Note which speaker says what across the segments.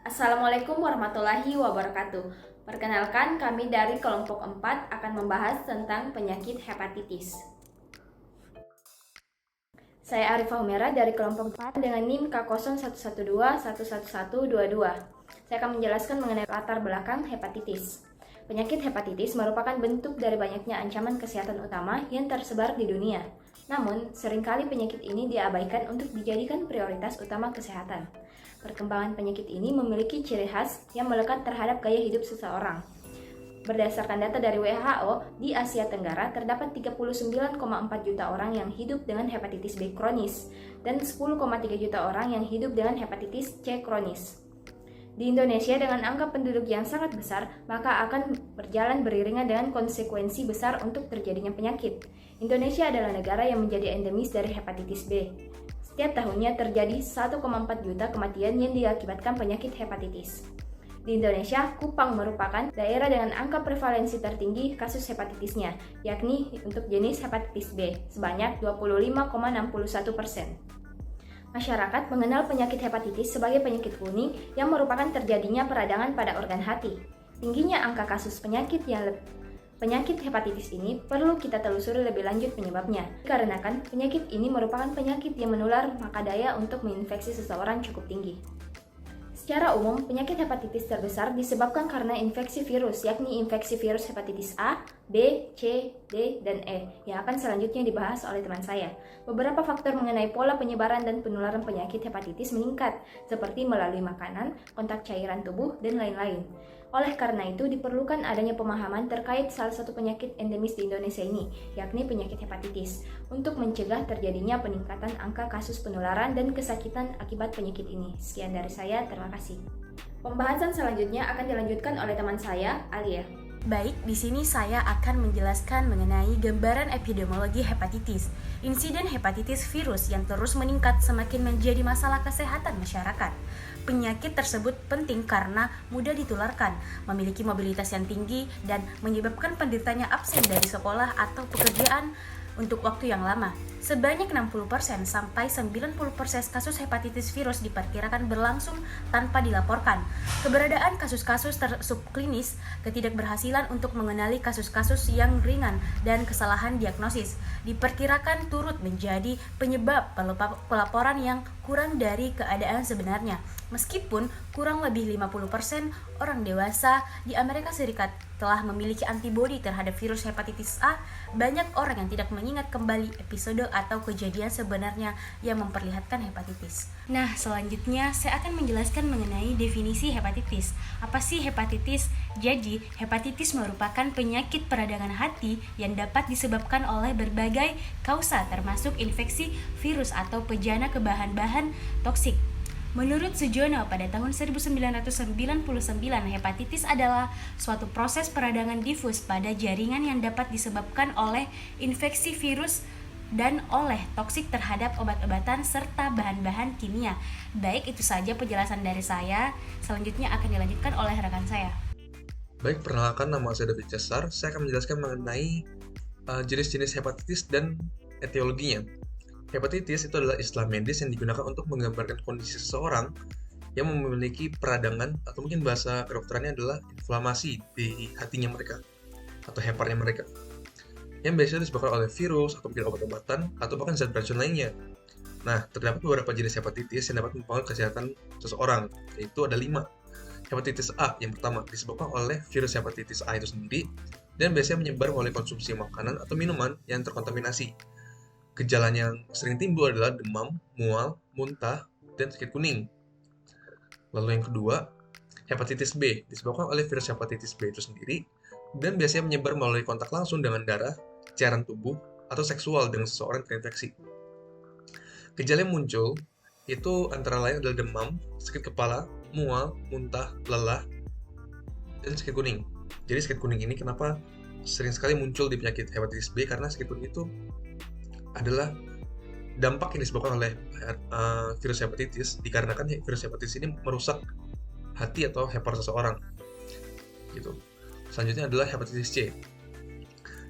Speaker 1: Assalamualaikum warahmatullahi wabarakatuh. Perkenalkan, kami dari kelompok 4 akan membahas tentang penyakit hepatitis. Saya Arifah Humera dari kelompok 4 dengan NIM K0112111122. Saya akan menjelaskan mengenai latar belakang hepatitis. Penyakit hepatitis merupakan bentuk dari banyaknya ancaman kesehatan utama yang tersebar di dunia. Namun, seringkali penyakit ini diabaikan untuk dijadikan prioritas utama kesehatan. Perkembangan penyakit ini memiliki ciri khas yang melekat terhadap gaya hidup seseorang. Berdasarkan data dari WHO, di Asia Tenggara terdapat 39,4 juta orang yang hidup dengan hepatitis B kronis dan 10,3 juta orang yang hidup dengan hepatitis C kronis. Di Indonesia dengan angka penduduk yang sangat besar, maka akan berjalan beriringan dengan konsekuensi besar untuk terjadinya penyakit. Indonesia adalah negara yang menjadi endemis dari hepatitis B. Setiap tahunnya terjadi 1,4 juta kematian yang diakibatkan penyakit hepatitis. Di Indonesia, Kupang merupakan daerah dengan angka prevalensi tertinggi kasus hepatitisnya, yakni untuk jenis hepatitis B, sebanyak 25,61%. Masyarakat mengenal penyakit hepatitis sebagai penyakit kuning yang merupakan terjadinya peradangan pada organ hati. Tingginya angka kasus penyakit hepatitis ini perlu kita telusuri lebih lanjut penyebabnya. Dikarenakan penyakit ini merupakan penyakit yang menular, maka daya untuk menginfeksi seseorang cukup tinggi. Secara umum, penyakit hepatitis terbesar disebabkan karena infeksi virus, yakni infeksi virus hepatitis A, B, C, D, dan E, yang akan selanjutnya dibahas oleh teman saya. Beberapa faktor mengenai pola penyebaran dan penularan penyakit hepatitis meningkat, seperti melalui makanan, kontak cairan tubuh, dan lain-lain. Oleh karena itu, diperlukan adanya pemahaman terkait salah satu penyakit endemis di Indonesia ini, yakni penyakit hepatitis, untuk mencegah terjadinya peningkatan angka kasus penularan dan kesakitan akibat penyakit ini. Sekian dari saya, terima kasih. Pembahasan selanjutnya akan dilanjutkan oleh teman saya, Alia.
Speaker 2: Baik, di sini saya akan menjelaskan mengenai gambaran epidemiologi hepatitis. Insiden hepatitis virus yang terus meningkat semakin menjadi masalah kesehatan masyarakat. Penyakit tersebut penting karena mudah ditularkan, memiliki mobilitas yang tinggi, dan menyebabkan penderitanya absen dari sekolah atau pekerjaan untuk waktu yang lama. Sebanyak 60% sampai 90% kasus hepatitis virus diperkirakan berlangsung tanpa dilaporkan. Keberadaan kasus-kasus subklinis, ketidakberhasilan untuk mengenali kasus-kasus yang ringan, dan kesalahan diagnosis diperkirakan turut menjadi penyebab pelaporan yang kurang dari keadaan sebenarnya. Meskipun kurang lebih 50% orang dewasa di Amerika Serikat telah memiliki antibodi terhadap virus hepatitis A, banyak orang yang tidak mengingat kembali episode atau kejadian sebenarnya yang memperlihatkan hepatitis. Nah, selanjutnya saya akan menjelaskan mengenai definisi hepatitis. Apa sih hepatitis? Jadi, hepatitis merupakan penyakit peradangan hati yang dapat disebabkan oleh berbagai kausa termasuk infeksi virus atau pejana ke bahan-bahan toksik. Menurut Sujono, pada tahun 1999, hepatitis adalah suatu proses peradangan difus pada jaringan yang dapat disebabkan oleh infeksi virus dan oleh toksik terhadap obat-obatan serta bahan-bahan kimia. Baik, itu saja penjelasan dari saya. Selanjutnya akan dilanjutkan oleh rekan saya.
Speaker 3: Baik, perkenalkan, nama saya David Cesar. Saya akan menjelaskan mengenai jenis-jenis hepatitis dan etiologinya. Hepatitis itu adalah istilah medis yang digunakan untuk menggambarkan kondisi seseorang yang memiliki peradangan atau mungkin bahasa kedokterannya adalah inflamasi di hatinya mereka atau heparnya mereka, yang biasanya disebabkan oleh virus atau mungkin obat-obatan atau bahkan zat beracun lainnya. Nah, terdapat beberapa jenis hepatitis yang dapat mempengaruhi kesehatan seseorang, yaitu ada 5. Hepatitis A yang pertama disebabkan oleh virus hepatitis A itu sendiri dan biasanya menyebar melalui konsumsi makanan atau minuman yang terkontaminasi. Gejalanya yang sering timbul adalah demam, mual, muntah, dan sakit kuning. Lalu yang kedua, hepatitis B disebabkan oleh virus hepatitis B itu sendiri dan biasanya menyebar melalui kontak langsung dengan darah, cairan tubuh, atau seksual dengan seseorang terinfeksi. Gejala yang muncul itu antara lain adalah demam, sakit kepala, mual, muntah, lelah, dan sakit kuning. Jadi sakit kuning ini kenapa sering sekali muncul di penyakit hepatitis B, karena sakit kuning itu adalah dampak yang disebabkan oleh virus hepatitis, dikarenakan virus hepatitis ini merusak hati atau hepar seseorang. Gitu. Selanjutnya adalah hepatitis C.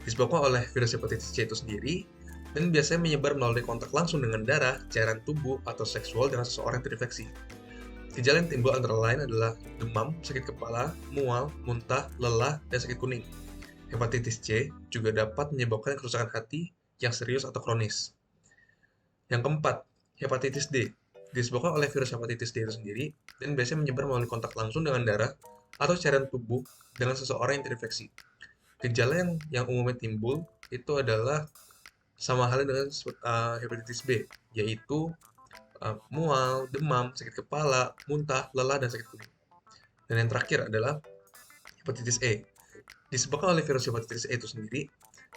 Speaker 3: Disebabkan oleh virus hepatitis C itu sendiri dan biasanya menyebar melalui kontak langsung dengan darah, cairan tubuh, atau seksual dengan seseorang yang terinfeksi. Gejala yang timbul antara lain adalah demam, sakit kepala, mual, muntah, lelah, dan sakit kuning. Hepatitis C juga dapat menyebabkan kerusakan hati yang serius atau kronis. Yang keempat, hepatitis D. Disebabkan oleh virus hepatitis D itu sendiri dan biasanya menyebar melalui kontak langsung dengan darah atau cairan tubuh dengan seseorang yang terinfeksi. Gejala yang umumnya timbul itu adalah sama halnya dengan hepatitis B, yaitu mual, demam, sakit kepala, muntah, lelah, dan sakit kuning. Dan yang terakhir adalah hepatitis E. Disebabkan oleh virus hepatitis E itu sendiri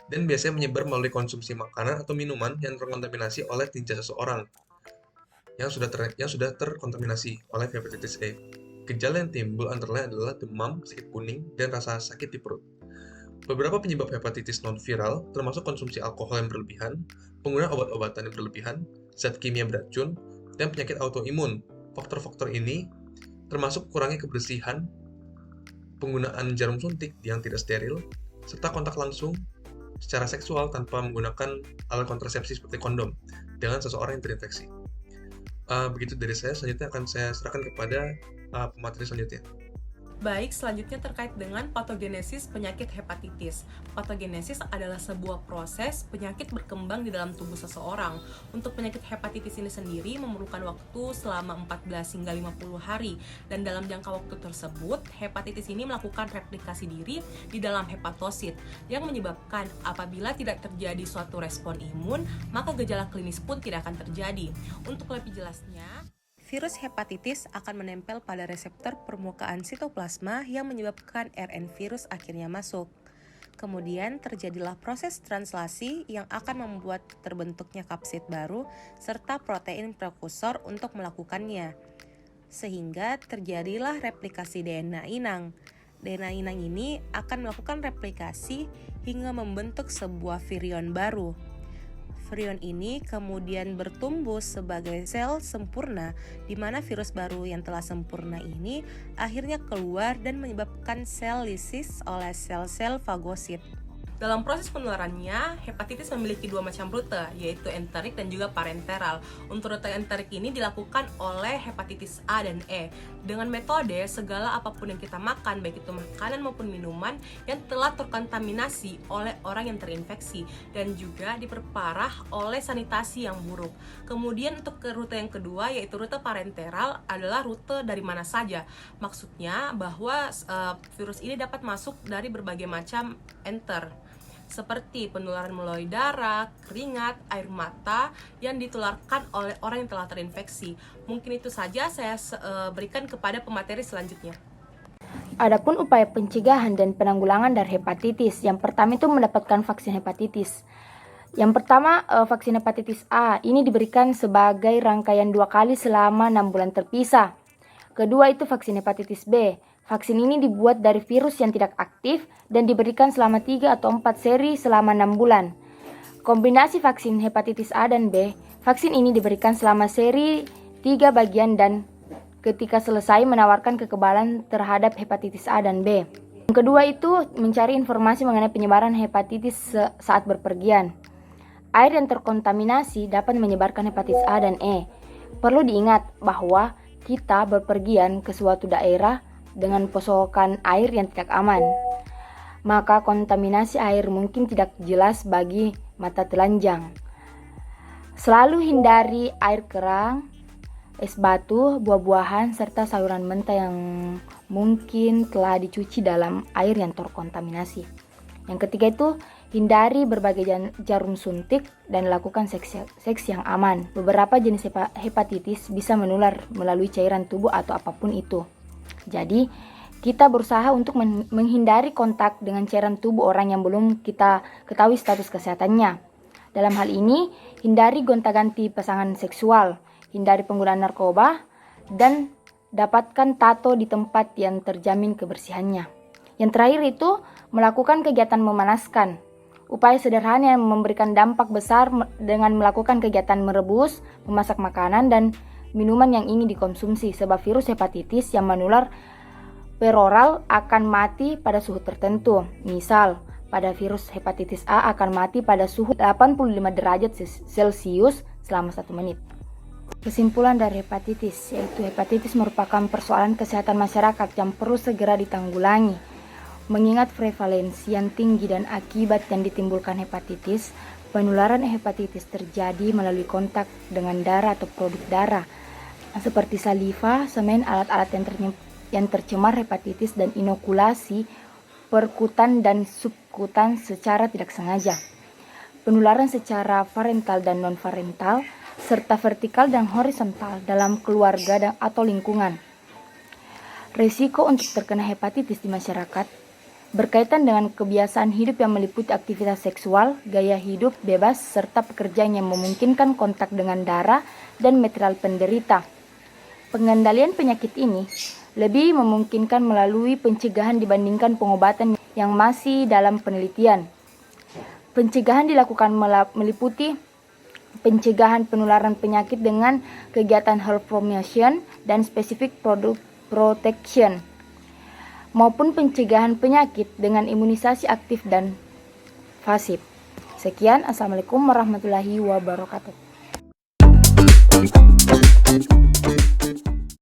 Speaker 3: dan biasanya menyebar melalui konsumsi makanan atau minuman yang terkontaminasi oleh tinja seseorang yang sudah terkontaminasi oleh hepatitis E. Gejala yang timbul antara lain adalah demam, sakit kuning, dan rasa sakit di perut. Beberapa penyebab hepatitis non-viral termasuk konsumsi alkohol yang berlebihan, penggunaan obat-obatan yang berlebihan, zat kimia beracun, dan penyakit autoimun. Faktor-faktor ini termasuk kurangnya kebersihan, penggunaan jarum suntik yang tidak steril, serta kontak langsung secara seksual tanpa menggunakan alat kontrasepsi seperti kondom dengan seseorang yang terinfeksi. Begitu dari saya, selanjutnya akan saya serahkan kepada pemateri selanjutnya.
Speaker 4: Baik, selanjutnya terkait dengan patogenesis penyakit hepatitis. Patogenesis adalah sebuah proses penyakit berkembang di dalam tubuh seseorang. Untuk penyakit hepatitis ini sendiri memerlukan waktu selama 14 hingga 50 hari. Dan dalam jangka waktu tersebut, hepatitis ini melakukan replikasi diri di dalam hepatosit yang menyebabkan apabila tidak terjadi suatu respon imun, maka gejala klinis pun tidak akan terjadi. Untuk lebih jelasnya, virus hepatitis akan menempel pada reseptor permukaan sitoplasma yang menyebabkan RN virus akhirnya masuk. Kemudian terjadilah proses translasi yang akan membuat terbentuknya kapsid baru serta protein prekursor untuk melakukannya. Sehingga terjadilah replikasi DNA inang. DNA inang ini akan melakukan replikasi hingga membentuk sebuah virion baru. Virion ini kemudian bertumbuh sebagai sel sempurna, di mana virus baru yang telah sempurna ini akhirnya keluar dan menyebabkan sel lisis oleh sel-sel fagosit. Dalam proses penularannya, hepatitis memiliki dua macam rute, yaitu enterik dan juga parenteral. Untuk rute enterik ini dilakukan oleh hepatitis A dan E. Dengan metode segala apapun yang kita makan, baik itu makanan maupun minuman, yang telah terkontaminasi oleh orang yang terinfeksi, dan juga diperparah oleh sanitasi yang buruk. Kemudian untuk ke rute yang kedua, yaitu rute parenteral, adalah rute dari mana saja. Maksudnya bahwa virus ini dapat masuk dari berbagai macam enter, seperti penularan melalui darah, keringat, air mata yang ditularkan oleh orang yang telah terinfeksi. Mungkin itu saja saya berikan kepada pemateri selanjutnya.
Speaker 1: Adapun upaya pencegahan dan penanggulangan dari hepatitis, yang pertama itu mendapatkan vaksin hepatitis. Yang pertama, vaksin hepatitis A ini diberikan sebagai rangkaian 2 kali selama 6 bulan terpisah. Kedua itu vaksin hepatitis B. Vaksin ini dibuat dari virus yang tidak aktif dan diberikan selama 3 atau 4 seri selama 6 bulan. Kombinasi vaksin hepatitis A dan B, vaksin ini diberikan selama seri 3 bagian dan ketika selesai menawarkan kekebalan terhadap hepatitis A dan B. Yang kedua itu mencari informasi mengenai penyebaran hepatitis saat berpergian. Air yang terkontaminasi dapat menyebarkan hepatitis A dan E. Perlu diingat bahwa kita berpergian ke suatu daerah dengan pasokan air yang tidak aman, maka kontaminasi air mungkin tidak jelas bagi mata telanjang. Selalu hindari air kerang, es batu, buah-buahan, serta sayuran mentah yang mungkin telah dicuci dalam air yang terkontaminasi. Yang ketiga itu, hindari berbagai jarum suntik dan lakukan seks yang aman. Beberapa jenis hepatitis bisa menular melalui cairan tubuh atau apapun itu. Jadi, kita berusaha untuk menghindari kontak dengan cairan tubuh orang yang belum kita ketahui status kesehatannya. Dalam hal ini, hindari gonta-ganti pasangan seksual, hindari penggunaan narkoba, dan dapatkan tato di tempat yang terjamin kebersihannya. Yang terakhir itu, melakukan kegiatan memanaskan. Upaya sederhana yang memberikan dampak besar dengan melakukan kegiatan merebus, memasak makanan, dan minuman yang ingin dikonsumsi, sebab virus hepatitis yang menular peroral akan mati pada suhu tertentu. Misal, pada virus hepatitis A akan mati pada suhu 85 derajat Celcius selama 1 menit.
Speaker 5: Kesimpulan dari hepatitis, yaitu hepatitis merupakan persoalan kesehatan masyarakat yang perlu segera ditanggulangi. Mengingat prevalensi yang tinggi dan akibat yang ditimbulkan hepatitis, penularan hepatitis terjadi melalui kontak dengan darah atau produk darah, seperti saliva, semen, alat-alat yang tercemar hepatitis, dan inokulasi perkutan dan subkutan secara tidak sengaja. Penularan secara parental dan non-parental, serta vertikal dan horizontal dalam keluarga dan atau lingkungan. Risiko untuk terkena hepatitis di masyarakat berkaitan dengan kebiasaan hidup yang meliputi aktivitas seksual, gaya hidup bebas, serta pekerjaan yang memungkinkan kontak dengan darah dan material penderita. Pengendalian penyakit ini lebih memungkinkan melalui pencegahan dibandingkan pengobatan yang masih dalam penelitian. Pencegahan dilakukan meliputi pencegahan penularan penyakit dengan kegiatan health promotion dan specific product protection, maupun pencegahan penyakit dengan imunisasi aktif dan pasif. Sekian, Assalamualaikum warahmatullahi wabarakatuh.